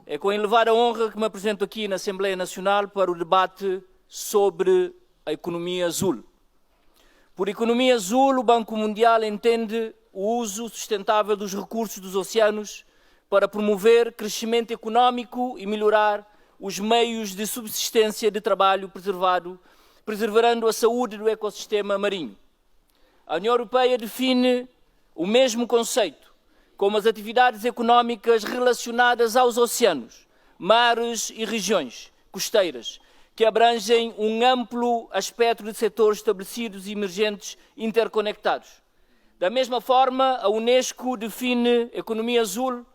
É com elevada honra que me apresento aqui na Assembleia Nacional para o debate sobre a economia azul. Por economia azul, o Banco Mundial entende o uso sustentável dos recursos dos oceanos para promover crescimento económico e melhorar os meios de subsistência de trabalho preservando a saúde do ecossistema marinho. A União Europeia define o mesmo conceito como as atividades económicas relacionadas aos oceanos, mares e regiões costeiras, que abrangem um amplo espectro de setores estabelecidos e emergentes interconectados. Da mesma forma, a Unesco define economia azul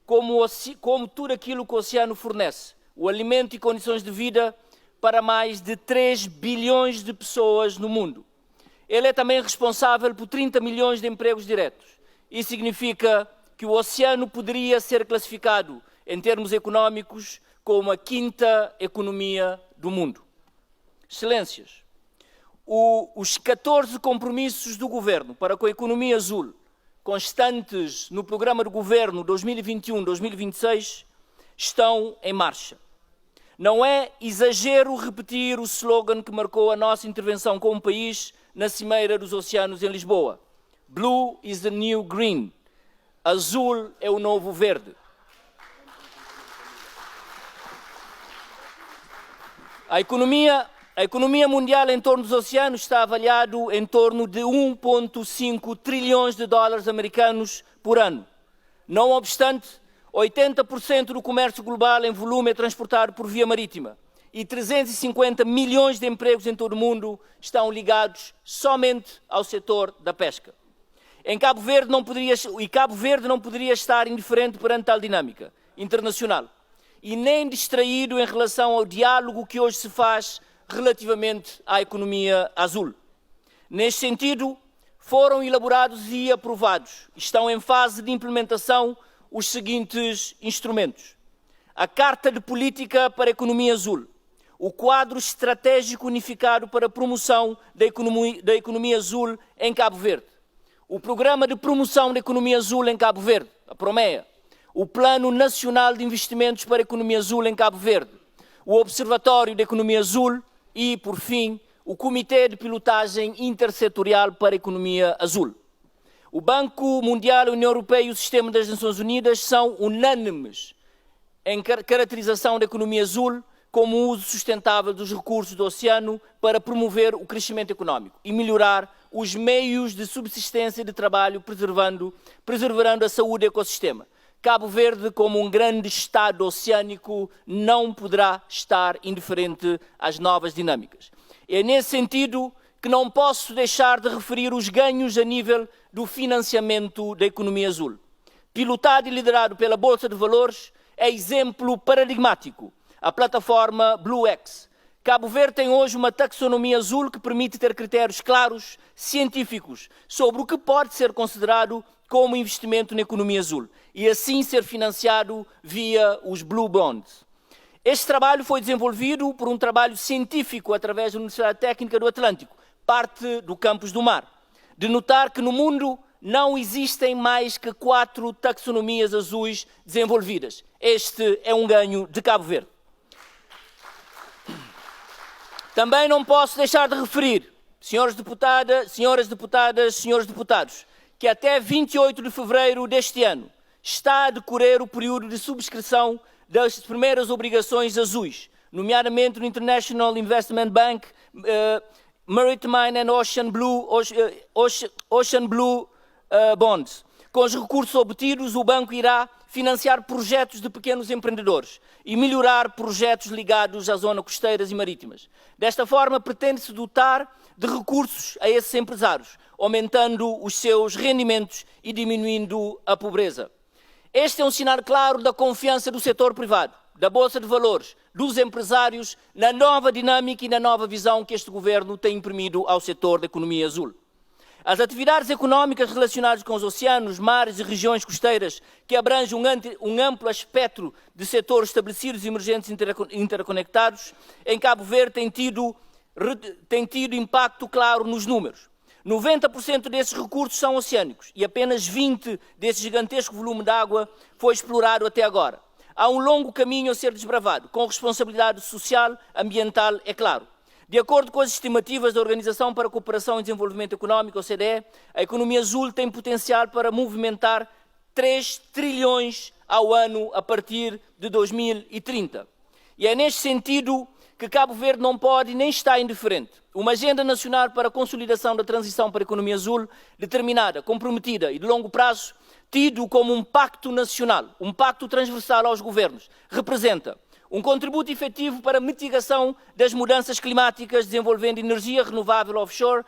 como tudo aquilo que o oceano fornece, o alimento e condições de vida para mais de 3 bilhões de pessoas no mundo. Ele é também responsável por 30 milhões de empregos diretos. Isso significa que o oceano poderia ser classificado, em termos económicos, como a quinta economia do mundo. Excelências, os 14 compromissos do Governo para com a economia azul, constantes no programa do Governo 2021-2026, estão em marcha. Não é exagero repetir o slogan que marcou a nossa intervenção como país na Cimeira dos Oceanos em Lisboa. Blue is the new green. Azul é o novo verde. A economia mundial em torno dos oceanos está avaliado em torno de 1,5 trilhões de dólares americanos por ano. Não obstante, 80% do comércio global em volume é transportado por via marítima e 350 milhões de empregos em todo o mundo estão ligados somente ao setor da pesca. Cabo Verde não poderia estar indiferente perante tal dinâmica internacional e nem distraído em relação ao diálogo que hoje se faz relativamente à economia azul. Neste sentido, foram elaborados e aprovados, estão em fase de implementação, os seguintes instrumentos: a Carta de Política para a Economia Azul, o Quadro Estratégico Unificado para a Promoção da Economia Azul em Cabo Verde, o Programa de Promoção da Economia Azul em Cabo Verde, a PROMEA, o Plano Nacional de Investimentos para a Economia Azul em Cabo Verde, o Observatório da Economia Azul e, por fim, o Comitê de Pilotagem Intersetorial para a Economia Azul. O Banco Mundial, a União Europeia e o Sistema das Nações Unidas são unânimes em caracterização da economia azul como o uso sustentável dos recursos do oceano para promover o crescimento económico e melhorar os meios de subsistência de trabalho, preservando a saúde do ecossistema. Cabo Verde, como um grande Estado oceânico, não poderá estar indiferente às novas dinâmicas. É nesse sentido que não posso deixar de referir os ganhos a nível do financiamento da economia azul. Pilotado e liderado pela Bolsa de Valores, é exemplo paradigmático a plataforma BlueX. Cabo Verde tem hoje uma taxonomia azul que permite ter critérios claros, científicos, sobre o que pode ser considerado como investimento na economia azul e assim ser financiado via os Blue Bonds. Este trabalho foi desenvolvido por um trabalho científico através da Universidade Técnica do Atlântico, parte do Campus do Mar. De notar que no mundo não existem mais que 4 taxonomias azuis desenvolvidas. Este é um ganho de Cabo Verde. Também não posso deixar de referir, senhoras deputadas, senhores deputados, que até 28 de fevereiro deste ano está a decorrer o período de subscrição das primeiras obrigações azuis, nomeadamente no International Investment Bank, Maritime and Ocean Blue Bonds. Com os recursos obtidos, o banco irá financiar projetos de pequenos empreendedores e melhorar projetos ligados às zonas costeiras e marítimas. Desta forma, pretende-se dotar de recursos a esses empresários, aumentando os seus rendimentos e diminuindo a pobreza. Este é um sinal claro da confiança do setor privado, da Bolsa de Valores, dos empresários, na nova dinâmica e na nova visão que este governo tem imprimido ao setor da economia azul. As atividades económicas relacionadas com os oceanos, mares e regiões costeiras, que abrangem um amplo espectro de setores estabelecidos e emergentes interconectados, em Cabo Verde tem tido impacto claro nos números. 90% desses recursos são oceânicos e apenas 20% desse gigantesco volume de água foi explorado até agora. há um longo caminho a ser desbravado, com responsabilidade social, ambiental, é claro. De acordo com as estimativas da Organização para a Cooperação e Desenvolvimento Econômico, OCDE, a economia azul tem potencial para movimentar 3 trilhões ao ano a partir de 2030. E é neste sentido que Cabo Verde não pode nem está indiferente. Uma agenda nacional para a consolidação da transição para a economia azul, determinada, comprometida e de longo prazo, tido como um pacto nacional, um pacto transversal aos governos, representa um contributo efetivo para a mitigação das mudanças climáticas, desenvolvendo energia renovável offshore,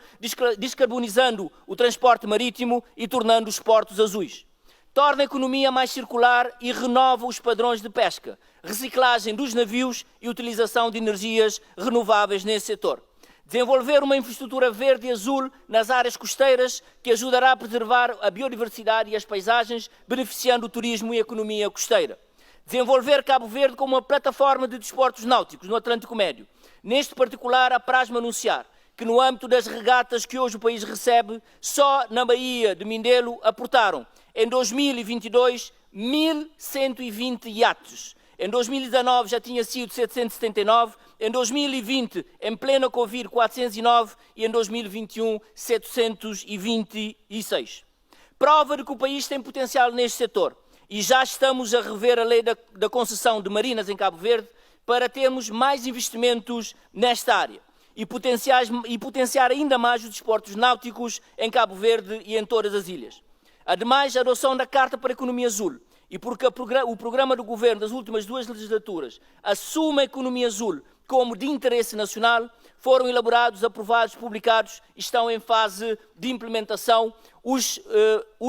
descarbonizando o transporte marítimo e tornando os portos azuis. Torna a economia mais circular e renova os padrões de pesca, reciclagem dos navios e utilização de energias renováveis nesse setor. Desenvolver uma infraestrutura verde e azul nas áreas costeiras que ajudará a preservar a biodiversidade e as paisagens, beneficiando o turismo e a economia costeira. Desenvolver Cabo Verde como uma plataforma de desportos náuticos no Atlântico Médio. Neste particular, apraz-me anunciar que no âmbito das regatas que hoje o país recebe, só na Baía de Mindelo aportaram, em 2022, 1.120 iates. Em 2019 já tinha sido 779, em 2020, em plena Covid, 409 e em 2021, 726. Prova de que o país tem potencial neste setor e já estamos a rever a lei da concessão de marinas em Cabo Verde para termos mais investimentos nesta área e potenciar ainda mais os desportos náuticos em Cabo Verde e em todas as ilhas. Ademais, a adoção da Carta para a Economia Azul e porque o programa do Governo das últimas 2 legislaturas assume a economia azul como de interesse nacional, foram elaborados, aprovados, publicados e estão em fase de implementação os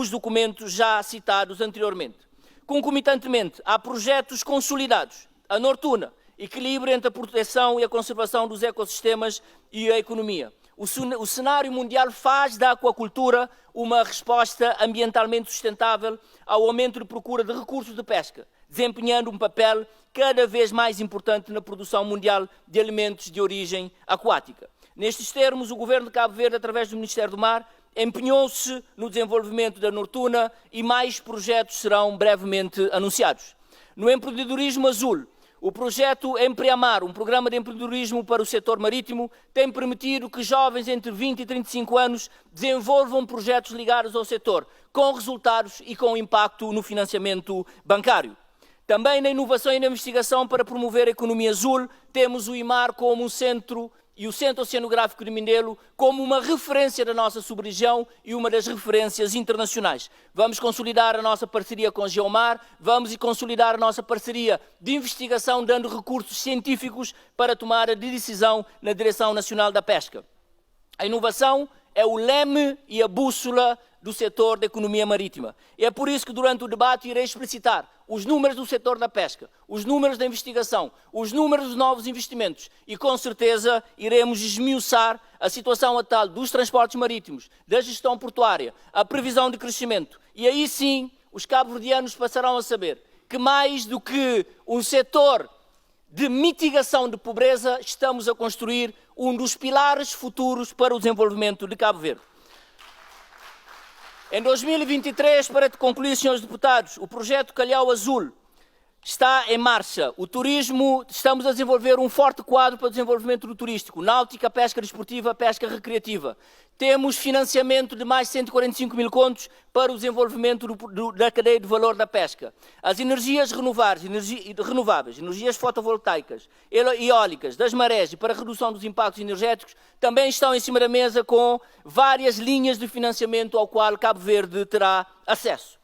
documentos já citados anteriormente. Concomitantemente, há projetos consolidados. A Nortuna, equilíbrio entre a proteção e a conservação dos ecossistemas e a economia. O cenário mundial faz da aquacultura uma resposta ambientalmente sustentável ao aumento de procura de recursos de pesca, desempenhando um papel cada vez mais importante na produção mundial de alimentos de origem aquática. Nestes termos, o Governo de Cabo Verde, através do Ministério do Mar, empenhou-se no desenvolvimento da Nortuna e mais projetos serão brevemente anunciados. No empreendedorismo azul, o projeto Empreamar, um programa de empreendedorismo para o setor marítimo, tem permitido que jovens entre 20 e 35 anos desenvolvam projetos ligados ao setor, com resultados e com impacto no financiamento bancário. Também na inovação e na investigação para promover a economia azul, temos o IMAR como um centro e o Centro Oceanográfico de Mindelo como uma referência da nossa sub-região e uma das referências internacionais. Vamos consolidar a nossa parceria com a Geomar, vamos consolidar a nossa parceria de investigação, dando recursos científicos para tomar a decisão na Direção Nacional da Pesca. A inovação é o leme e a bússola do setor da economia marítima. É por isso que durante o debate irei explicitar os números do setor da pesca, os números da investigação, os números dos novos investimentos e, com certeza, iremos esmiuçar a situação atual dos transportes marítimos, da gestão portuária, a previsão de crescimento. E aí sim, os cabo-verdianos passarão a saber que mais do que um setor de mitigação de pobreza, estamos a construir um dos pilares futuros para o desenvolvimento de Cabo Verde. Em 2023, para concluir, senhores deputados, o projeto Calhau Azul está em marcha. O turismo, estamos a desenvolver um forte quadro para o desenvolvimento do turístico, náutica, pesca desportiva, pesca recreativa. Temos financiamento de mais 145 mil contos para o desenvolvimento da cadeia de valor da pesca. As energias renováveis, energias fotovoltaicas, eólicas, das marés e para a redução dos impactos energéticos também estão em cima da mesa com várias linhas de financiamento ao qual Cabo Verde terá acesso.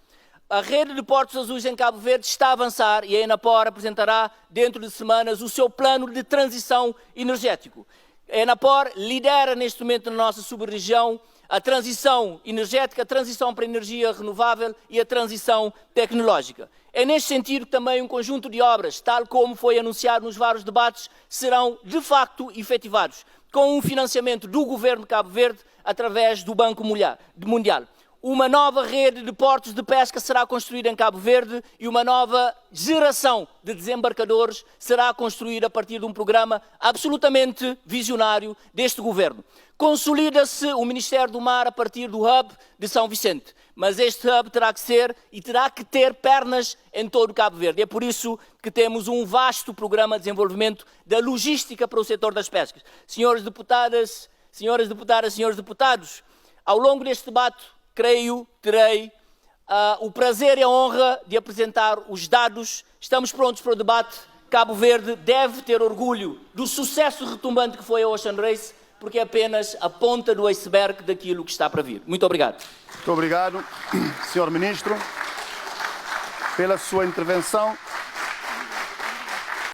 A rede de portos azuis em Cabo Verde está a avançar e a Enapor apresentará dentro de semanas o seu plano de transição energético. A Enapor lidera neste momento na nossa sub-região a transição energética, a transição para a energia renovável e a transição tecnológica. É neste sentido que também um conjunto de obras, tal como foi anunciado nos vários debates, serão de facto efetivados com um financiamento do Governo de Cabo Verde através do Banco Mundial. uma nova rede de portos de pesca será construída em Cabo Verde e uma nova geração de desembarcadores será construída a partir de um programa absolutamente visionário deste governo. Consolida-se o Ministério do Mar a partir do hub de São Vicente, mas este hub terá que ser e terá que ter pernas em todo Cabo Verde. É por isso que temos um vasto programa de desenvolvimento da logística para o setor das pescas. Senhores deputados, senhores deputados, ao longo deste debate, creio, terei o prazer e a honra de apresentar os dados. Estamos prontos para o debate. Cabo Verde deve ter orgulho do sucesso retumbante que foi a Ocean Race, porque é apenas a ponta do iceberg daquilo que está para vir. Muito obrigado. Muito obrigado, Sr. Ministro, pela sua intervenção.